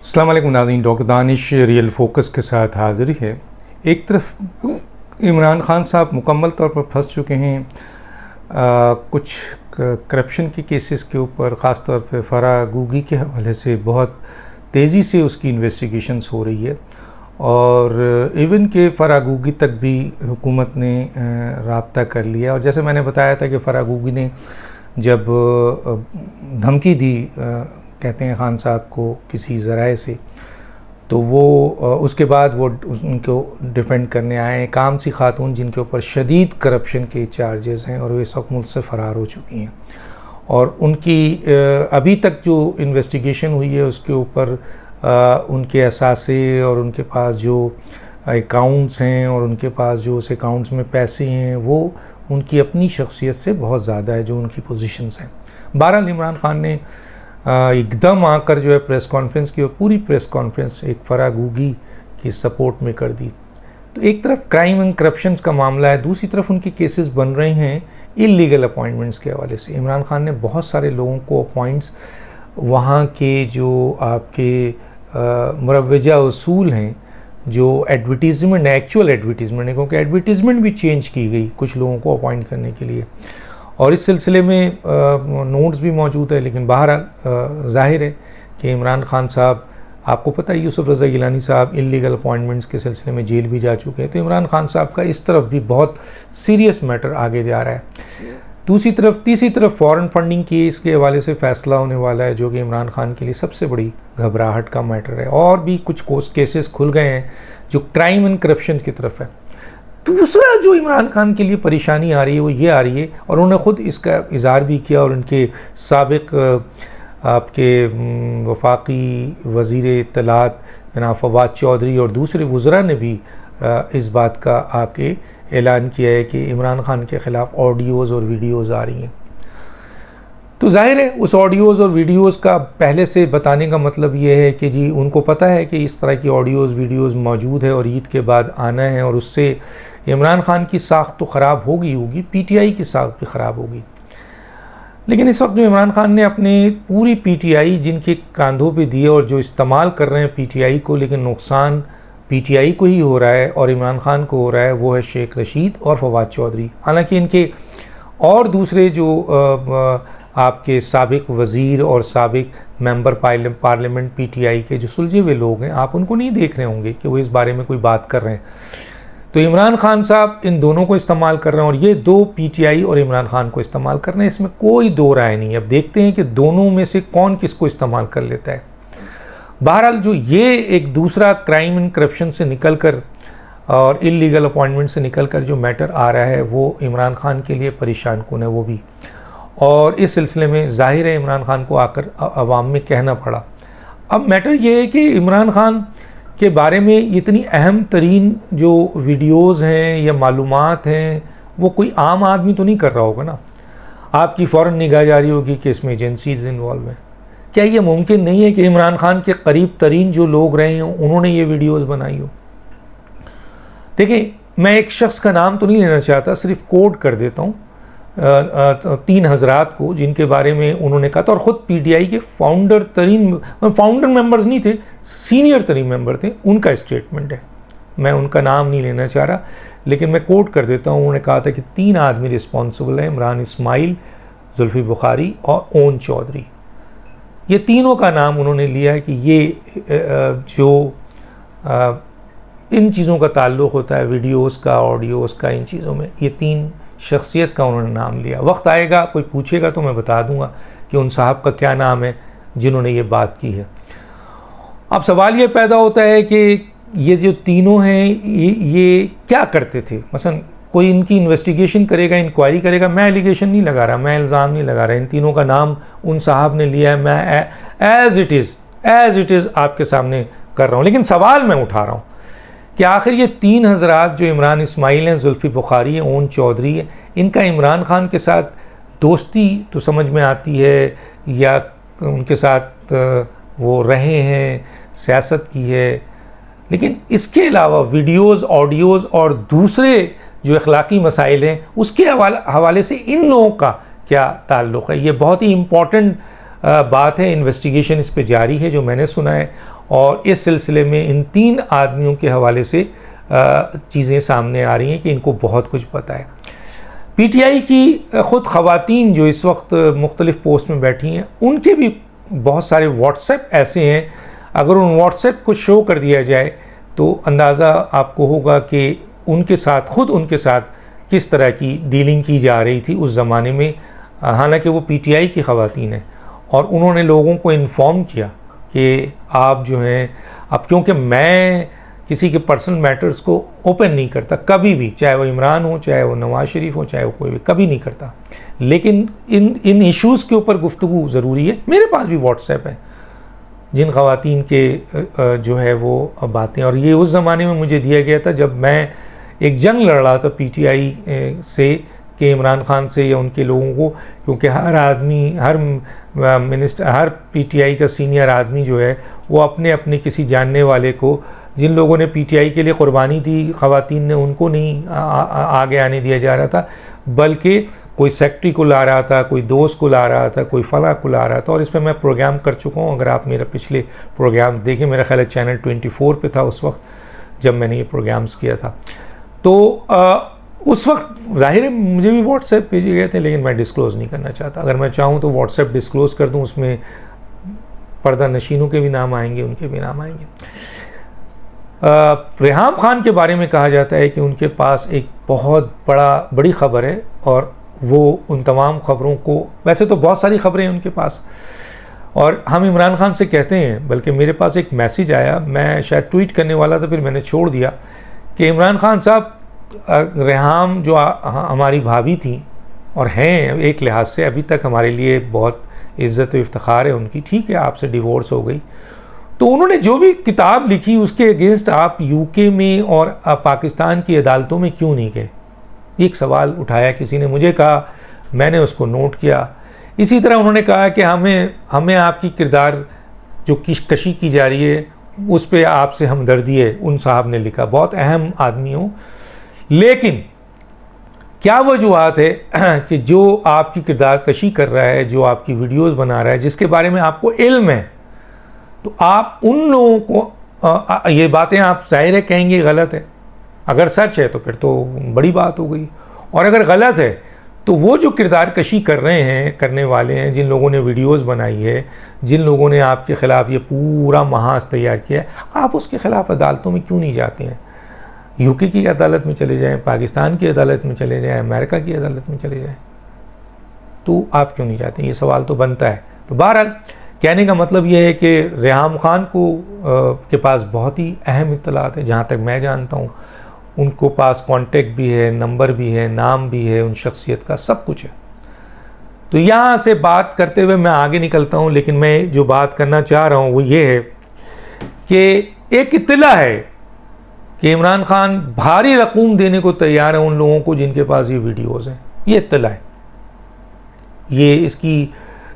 अस्सलाम वालेकुम नाज़रीन, डॉक्टर दानिश रियल फोकस के साथ हाज़िर है। एक तरफ इमरान ख़ान साहब मुकम्मल तौर पर फंस चुके हैं कुछ करप्शन के केसेस के ऊपर, ख़ास तौर पर फरागूगी के हवाले से बहुत तेज़ी से उसकी इन्वेस्टिगेशंस हो रही है और इवन के फरागूगी तक भी हुकूमत ने राब्ता कर लिया। और जैसे मैंने बताया था कि फरागूगी ने जब धमकी दी कहते हैं ख़ान साहब को किसी ज़राए से, तो वो उसके बाद वो उनको डिफेंड करने आए। एक आम सी खातून जिनके ऊपर शदीद करप्शन के चार्जेस हैं और वे इस वक्त मुल्क से फ़रार हो चुकी हैं और उनकी अभी तक जो इन्वेस्टिगेशन हुई है उसके ऊपर उनके असासे और उनके पास जो अकाउंट्स हैं और उनके पास जो उस अकाउंट्स में पैसे हैं वो उनकी अपनी शख्सियत से बहुत ज़्यादा है जो उनकी पोजीशंस हैं। बहरहाल इमरान ख़ान ने एकदम आकर जो है प्रेस कॉन्फ्रेंस की और पूरी प्रेस कॉन्फ्रेंस एक फरागूगी की सपोर्ट में कर दी। तो एक तरफ क्राइम एंड करप्शंस का मामला है, दूसरी तरफ उनके केसेस बन रहे हैं इल्लीगल अपॉइंटमेंट्स के हवाले से। इमरान ख़ान ने बहुत सारे लोगों को अपॉइंट्स वहाँ के जो आपके मुरव्वजा उसूल हैं, जो एडवर्टीज़मेंट एक्चुअल एडवर्टीज़मेंट है, क्योंकि एडवर्टीज़मेंट भी चेंज की गई कुछ लोगों को अपॉइंट करने के लिए और इस सिलसिले में नोट्स भी मौजूद है। लेकिन बहरहाल ज़ाहिर है कि इमरान ख़ान साहब, आपको पता है यूसुफ रज़ा गिलानी साहब इल्लीगल अपॉइंटमेंट्स के सिलसिले में जेल भी जा चुके हैं, तो इमरान ख़ान साहब का इस तरफ भी बहुत सीरियस मैटर आगे जा रहा है। तीसरी तरफ फॉरेन फंडिंग केस के हवाले से फ़ैसला होने वाला है जो कि इमरान ख़ान के लिए सबसे बड़ी घबराहट का मैटर है। और भी कुछ केसेस खुल गए हैं जो क्राइम एंड करप्शन की तरफ है। दूसरा जो इमरान खान के लिए परेशानी आ रही है वो ये आ रही है और उन्होंने ख़ुद इसका इज़हार भी किया और उनके साबिक़ आपके वफाकी वज़ीर इत्तलात जनाब फवाद चौधरी और दूसरे वज़रा ने भी इस बात का आके ऐलान किया है कि इमरान खान के ख़िलाफ़ ऑडियोज़ और वीडियोज़ आ रही हैं। तो ज़ाहिर है उस ऑडियोज़ और वीडियोज़ का पहले से बताने का मतलब ये है कि जी उनको पता है कि इस तरह की ऑडियोज़ वीडियोज़ मौजूद है और ईद के बाद आना है और उससे इमरान ख़ान की साख्त तो ख़राब होगी, पीटीआई की साख्त भी ख़राब होगी। लेकिन इस वक्त जो इमरान ख़ान ने अपने पूरी पीटीआई जिनके कांधों पे दिए और जो इस्तेमाल कर रहे हैं पीटीआई को, लेकिन नुकसान पीटीआई को ही हो रहा है और इमरान ख़ान को हो रहा है, वो है शेख रशीद और फवाद चौधरी। हालांकि इनके और दूसरे जो आपके साबिक़ वज़ीर और साबिक़ मेंबर पार्लियामेंट पीटीआई के जो सुलझे हुए लोग हैं, आप उनको नहीं देख रहे होंगे कि वो इस बारे में कोई बात कर रहे हैं। तो इमरान ख़ान साहब इन दोनों को इस्तेमाल कर रहे हैं और ये दो पीटीआई और इमरान ख़ान को इस्तेमाल कर रहे हैं, इसमें कोई दो राय नहीं है। अब देखते हैं कि दोनों में से कौन किसको इस्तेमाल कर लेता है। बहरहाल जो ये एक दूसरा क्राइम एंड करप्शन से निकल कर और इल्लीगल अपॉइंटमेंट से निकल कर जो मैटर आ रहा है वो इमरान ख़ान के लिए परेशान कुन है वो भी, और इस सिलसिले में ज़ाहिर है इमरान ख़ान को आकर अवाम में कहना पड़ा। अब मैटर ये है कि इमरान ख़ान के बारे में इतनी अहम तरीन जो वीडियोज़ हैं या मालूमात हैं वो कोई आम आदमी तो नहीं कर रहा होगा ना। आपकी फ़ौरन निगाह जा रही होगी कि इसमें एजेंसीज़ इन्वॉल्व हैं। क्या ये मुमकिन नहीं है कि इमरान ख़ान के करीब तरीन जो लोग रहे हैं उन्होंने ये वीडियोज़ बनाई हो? देखिए, मैं एक शख्स का नाम तो नहीं लेना चाहता, सिर्फ कोड कर देता हूँ 3 हज़रात को जिनके बारे में उन्होंने कहा था और ख़ुद पीटीआई के फाउंडर मेंबर्स नहीं थे, सीनियर तरीन मेंबर थे, उनका स्टेटमेंट है। मैं उनका नाम नहीं लेना चाह रहा लेकिन मैं कोट कर देता हूँ। उन्होंने कहा था कि 3 आदमी रिस्पॉन्सिबल हैं, इमरान इस्माइल, जुल्फ़ी बुखारी और ओन चौधरी। ये तीनों का नाम उन्होंने लिया है कि ये जो इन चीज़ों का ताल्लुक़ होता है वीडियोज़ का, ऑडियोज़ का, इन चीज़ों में ये 3 शख्सियत का उन्होंने नाम लिया। वक्त आएगा कोई पूछेगा तो मैं बता दूंगा कि उन साहब का क्या नाम है जिन्होंने ये बात की है। अब सवाल ये पैदा होता है कि ये जो तीनों हैं ये क्या करते थे। मसलन कोई इनकी इन्वेस्टिगेशन करेगा, इंक्वायरी करेगा। मैं एलिगेशन नहीं लगा रहा, मैं इल्ज़ाम नहीं लगा रहा, इन तीनों का नाम उन साहब ने लिया है, मैं एज़ इट इज़ आपके सामने कर रहा हूँ। लेकिन सवाल मैं उठा रहा हूँ कि आखिर ये 3 हज़रात जो इमरान इस्माइल हैं, जुल्फ़ी बुखारी हैं, ओन चौधरी हैं, इनका इमरान ख़ान के साथ दोस्ती तो समझ में आती है या उनके साथ वो रहे हैं, सियासत की है, लेकिन इसके अलावा वीडियोज़, ऑडियोज़ और दूसरे जो अखलाकी मसाइल हैं उसके हवाले से इन लोगों का क्या ताल्लुक़ है। ये बहुत ही इम्पॉर्टेंट बात है, इन्वेस्टिगेशन इस पे जारी है जो मैंने सुना है और इस सिलसिले में इन 3 आदमियों के हवाले से चीज़ें सामने आ रही हैं कि इनको बहुत कुछ पता है। पीटीआई की ख़ुद ख़वातीन जो इस वक्त मुख्तलिफ़ पोस्ट में बैठी हैं, उनके भी बहुत सारे व्हाट्सएप ऐसे हैं, अगर उन व्हाट्सएप को शो कर दिया जाए तो अंदाज़ा आपको होगा कि उनके साथ किस तरह की डीलिंग की जा रही थी उस ज़माने में। हालांकि वो पीटीआई की ख़वातीन हैं और उन्होंने लोगों को इन्फॉर्म किया कि आप जो हैं, अब क्योंकि मैं किसी के पर्सनल मैटर्स को ओपन नहीं करता कभी भी, चाहे वो इमरान हो, चाहे वो नवाज शरीफ हो, चाहे वो कोई भी, कभी नहीं करता, लेकिन इन इश्यूज़ के ऊपर गुफ्तगू ज़रूरी है। मेरे पास भी व्हाट्सएप है जिन ख़वातीन के जो है वो बातें, और ये उस ज़माने में मुझे दिया गया था जब मैं एक जंग लड़ रहा था पीटीआई से कि इमरान खान से या उनके लोगों को, क्योंकि हर आदमी, हर मिनिस्टर, हर पीटीआई का सीनियर आदमी जो है वो अपने अपने किसी जानने वाले को, जिन लोगों ने पीटीआई के लिए कुर्बानी दी ख़वातीन ने, उनको नहीं आगे आने दिया जा रहा था, बल्कि कोई सेक्रेटरी को ला रहा था, कोई दोस्त को ला रहा था, कोई फला को ला रहा था। और इस पर मैं प्रोग्राम कर चुका हूँ, अगर आप मेरा पिछले प्रोग्राम देखें, मेरा ख्याल है चैनल 24 पे था उस वक्त जब मैंने ये प्रोग्राम्स किया था। तो उस वक्त जाहिर है मुझे भी व्हाट्सएप भेजे गए थे, लेकिन मैं डिस्क्लोज़ नहीं करना चाहता। अगर मैं चाहूँ तो व्हाट्सएप डिस्क्लोज़ कर दूँ, उसमें पर्दा नशीनों के भी नाम आएंगे, उनके भी नाम आएंगे। रेहाम खान के बारे में कहा जाता है कि उनके पास एक बहुत बड़ी ख़बर है, और वो उन तमाम ख़बरों को, वैसे तो बहुत सारी ख़बरें हैं उनके पास, और हम इमरान खान से कहते हैं, बल्कि मेरे पास एक मैसेज आया, मैं शायद ट्वीट करने वाला था, फिर मैंने छोड़ दिया, कि इमरान खान साहब, रेहाम जो हमारी भाभी थी और हैं एक लिहाज से, अभी तक हमारे लिए बहुत इज़्ज़त व इफ्तिखार है उनकी, ठीक है आपसे डिवोर्स हो गई, तो उन्होंने जो भी किताब लिखी उसके अगेंस्ट आप यूके में और पाकिस्तान की अदालतों में क्यों नहीं गए? एक सवाल उठाया किसी ने, मुझे कहा, मैंने उसको नोट किया। इसी तरह उन्होंने कहा कि हमें आपकी किरदार जो कशी की जा रही है उस पर आपसे हमदर्दी है। उन साहब ने लिखा, बहुत अहम आदमी हो, लेकिन क्या वजूहत है कि जो आपकी किरदार कशी कर रहा है, जो आपकी वीडियोस बना रहा है, जिसके बारे में आपको इल्म है, तो आप उन लोगों को ये बातें आप ज़ाहिर है कहेंगे गलत है। अगर सच है तो फिर तो बड़ी बात हो गई, और अगर गलत है तो वो जो किरदार कशी कर रहे हैं, करने वाले हैं, जिन लोगों ने वीडियोस बनाई है, जिन लोगों ने आपके ख़िलाफ़ ये पूरा महाज तैयार किया है, आप उसके ख़िलाफ़ अदालतों में क्यों नहीं जाते हैं? यूके की अदालत में चले जाएं, पाकिस्तान की अदालत में चले जाएं, अमेरिका की अदालत में चले जाएं, तो आप क्यों नहीं जाते? ये सवाल तो बनता है। तो बहरहाल कहने का मतलब ये है कि रेहाम खान को के पास बहुत ही अहम इत्तलात है, जहाँ तक मैं जानता हूँ। उनको पास कांटेक्ट भी है, नंबर भी है, नाम भी है, उन शख्सियत का सब कुछ है। तो यहाँ से बात करते हुए मैं आगे निकलता हूँ, लेकिन मैं जो बात करना चाह रहा हूँ वो ये है कि एक इत्तला है कि इमरान खान भारी रकूम देने को तैयार है उन लोगों को जिनके पास ये वीडियोस हैं। ये इत्तला है। ये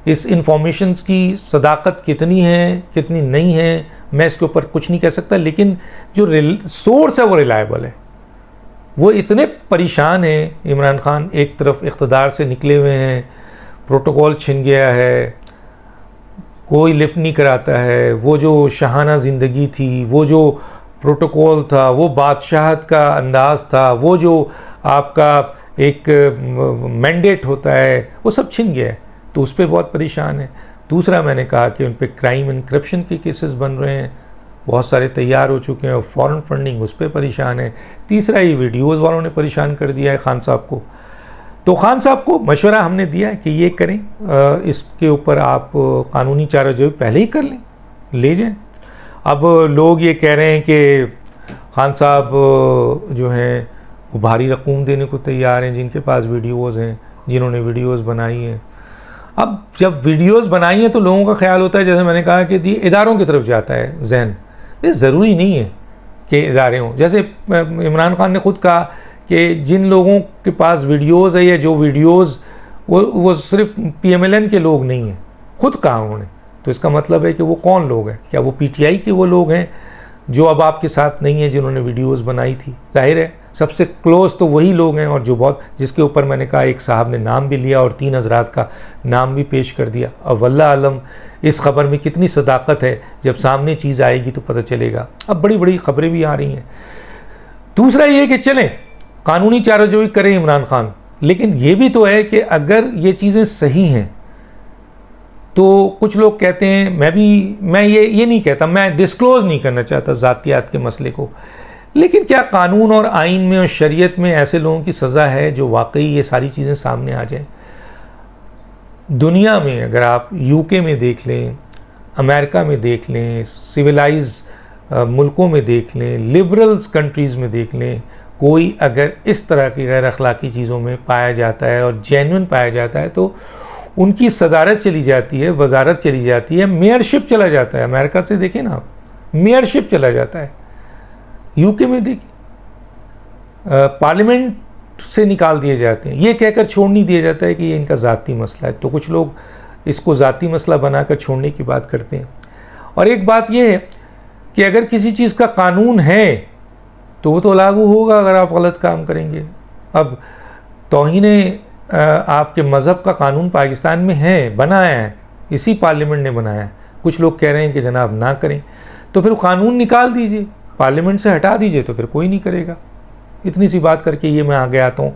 इस इंफॉर्मेशंस की सदाकत कितनी है, कितनी नहीं है, मैं इसके ऊपर कुछ नहीं कह सकता, लेकिन जो सोर्स है वो रिलायबल है। वो इतने परेशान हैं इमरान खान, एक तरफ इक़्तिदार से निकले हुए हैं, प्रोटोकॉल छिन गया है, कोई लिफ्ट नहीं कराता है, वो जो शाहाना ज़िंदगी थी, वो जो प्रोटोकॉल था, वो बादशाहत का अंदाज़ था, वो जो आपका एक मैंडेट होता है, वो सब छिन गया है, तो उस पर बहुत परेशान है। दूसरा, मैंने कहा कि उन पर क्राइम एंड करप्शन के केसेस बन रहे हैं, बहुत सारे तैयार हो चुके हैं, और फॉरेन फंडिंग उस पर परेशान है। तीसरा, ये वीडियोज़ वालों ने परेशान कर दिया है खान साहब को। तो खान साहब को मशवरा हमने दिया है कि ये करें, इसके ऊपर आप कानूनी चाराजोई पहले ही कर लें, ले जाएं। अब लोग ये कह रहे हैं कि खान साहब जो हैं वो भारी रकूम देने को तैयार हैं, जिनके पास वीडियोज़ हैं, जिन्होंने वीडियोज़ बनाई हैं। अब जब वीडियोज़ बनाई हैं तो लोगों का ख्याल होता है, जैसे मैंने कहा कि जी इदारों की तरफ जाता है जहन। ये ज़रूरी नहीं है कि इदारे हों। जैसे इमरान खान ने ख़ुद कहा कि जिन लोगों के पास वीडियोज़ है, या जो वीडियोज़ वो सिर्फ PMLN के लोग नहीं हैं, ख़ुद कहा उन्होंने। तो इसका मतलब है कि वो कौन लोग हैं? क्या वो PTI के वो लोग हैं जो अब आपके साथ नहीं है, जिन्होंने वीडियोस बनाई थी। जाहिर है सबसे क्लोज तो वही लोग हैं, और जो बहुत, जिसके ऊपर मैंने कहा एक साहब ने नाम भी लिया और 3 हज़रात का नाम भी पेश कर दिया। अब वल्लाह आलम इस खबर में कितनी सदाकत है, जब सामने चीज़ आएगी तो पता चलेगा। अब बड़ी बड़ी खबरें भी आ रही हैं। दूसरा ये कि चलें कानूनी चाराजोई करें इमरान खान, लेकिन ये भी तो है कि अगर ये चीज़ें सही हैं तो कुछ लोग कहते हैं, मैं ये नहीं कहता, मैं डिस्क्लोज़ नहीं करना चाहता ज़ातियात के मसले को, लेकिन क्या कानून और आइन में और शरीयत में ऐसे लोगों की सज़ा है जो वाकई ये सारी चीज़ें सामने आ जाएं? दुनिया में अगर आप यूके में देख लें, अमेरिका में देख लें, सिविलाइज मुल्कों में देख लें, लिबरल्स कंट्रीज़ में देख लें, कोई अगर इस तरह की गैर अखलाकी चीज़ों में पाया जाता है और जेन्युइन पाया जाता है तो उनकी सदारत चली जाती है, वजारत चली जाती है, मेयरशिप चला जाता है। अमेरिका से देखें ना आप, मेयरशिप चला जाता है। यूके में देखिए पार्लियामेंट से निकाल दिए जाते हैं, ये कहकर छोड़ नहीं दिया जाता है कि ये इनका ज़ाती मसला है। तो कुछ लोग इसको ज़ाती मसला बनाकर छोड़ने की बात करते हैं। और एक बात यह है कि अगर किसी चीज़ का कानून है तो वो तो लागू होगा अगर आप गलत काम करेंगे। अब तौहीन आपके मज़हब का कानून पाकिस्तान में है, बनाया है, इसी पार्लियामेंट ने बनाया है। कुछ लोग कह रहे हैं कि जनाब ना करें, तो फिर कानून निकाल दीजिए, पार्लियामेंट से हटा दीजिए, तो फिर कोई नहीं करेगा। इतनी सी बात करके ये मैं आगे आता हूँ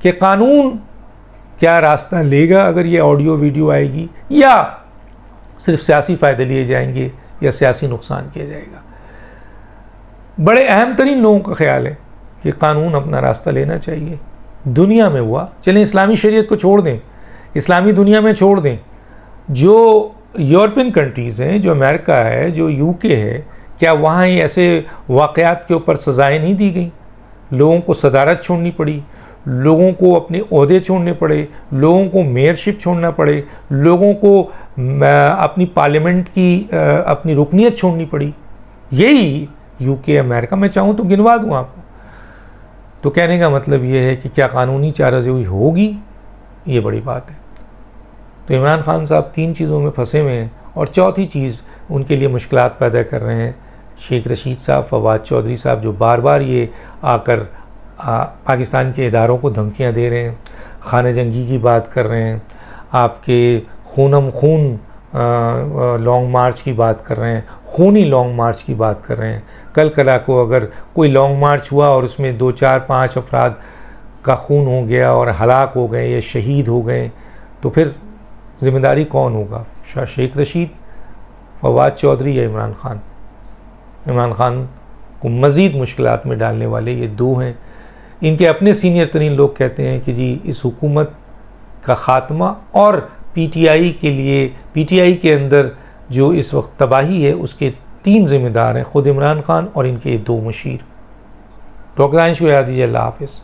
कि कानून क्या रास्ता लेगा अगर ये ऑडियो वीडियो आएगी, या सिर्फ सियासी फ़ायदे लिए जाएंगे या सियासी नुकसान किया जाएगा। बड़े अहम तरीन लोगों का ख्याल है कि कानून अपना रास्ता लेना चाहिए। दुनिया में हुआ, चलें इस्लामी शरीयत को छोड़ दें, इस्लामी दुनिया में छोड़ दें, जो यूरोपियन कंट्रीज़ हैं, जो अमेरिका है, जो यूके है, क्या वहाँ ही ऐसे वाक़यात के ऊपर सज़ाएँ नहीं दी गई? लोगों को सदारत छोड़नी पड़ी, लोगों को अपने ओहदे छोड़ने पड़े, लोगों को मेयरशिप छोड़ना पड़े, लोगों को अपनी पार्लियामेंट की अपनी रुकनीत छोड़नी पड़ी। यही यूके, अमेरिका, मैं चाहूँ तो गिनवा दूँ आपको। तो कहने का मतलब ये है कि क्या कानूनी चाराजोई होगी, ये बड़ी बात है। तो इमरान खान साहब 3 चीज़ों में फंसे हुए हैं, और चौथी चीज़ उनके लिए मुश्किलात पैदा कर रहे हैं शेख रशीद साहब, फवाद चौधरी साहब, जो बार बार ये आकर पाकिस्तान के इदारों को धमकियां दे रहे हैं, खाने जंगी की बात कर रहे हैं, आपके खूनम खून लॉन्ग मार्च की बात कर रहे हैं, खूनी लॉन्ग मार्च की बात कर रहे हैं। कल कला को अगर कोई लॉन्ग मार्च हुआ और उसमें 2, 4, 5 अफराद का खून हो गया और हलाक हो गए या शहीद हो गए, तो फिर ज़िम्मेदारी कौन होगा? शेख रशीद, फवाद चौधरी या इमरान खान? इमरान खान को मज़ीद मुश्किलात में डालने वाले ये 2 हैं। इनके अपने सीनियर तरीन लोग कहते हैं कि जी इस हुकूमत का ख़ात्मा और पीटीआई के लिए, पीटीआई के अंदर जो इस वक्त तबाही है उसके 3 ज़िम्मेदार हैं, ख़ुद इमरान खान और इनके 2 मुशीर। डॉक्टर आइंशु याद दीजिए। अल्लाह हाफ़िज़।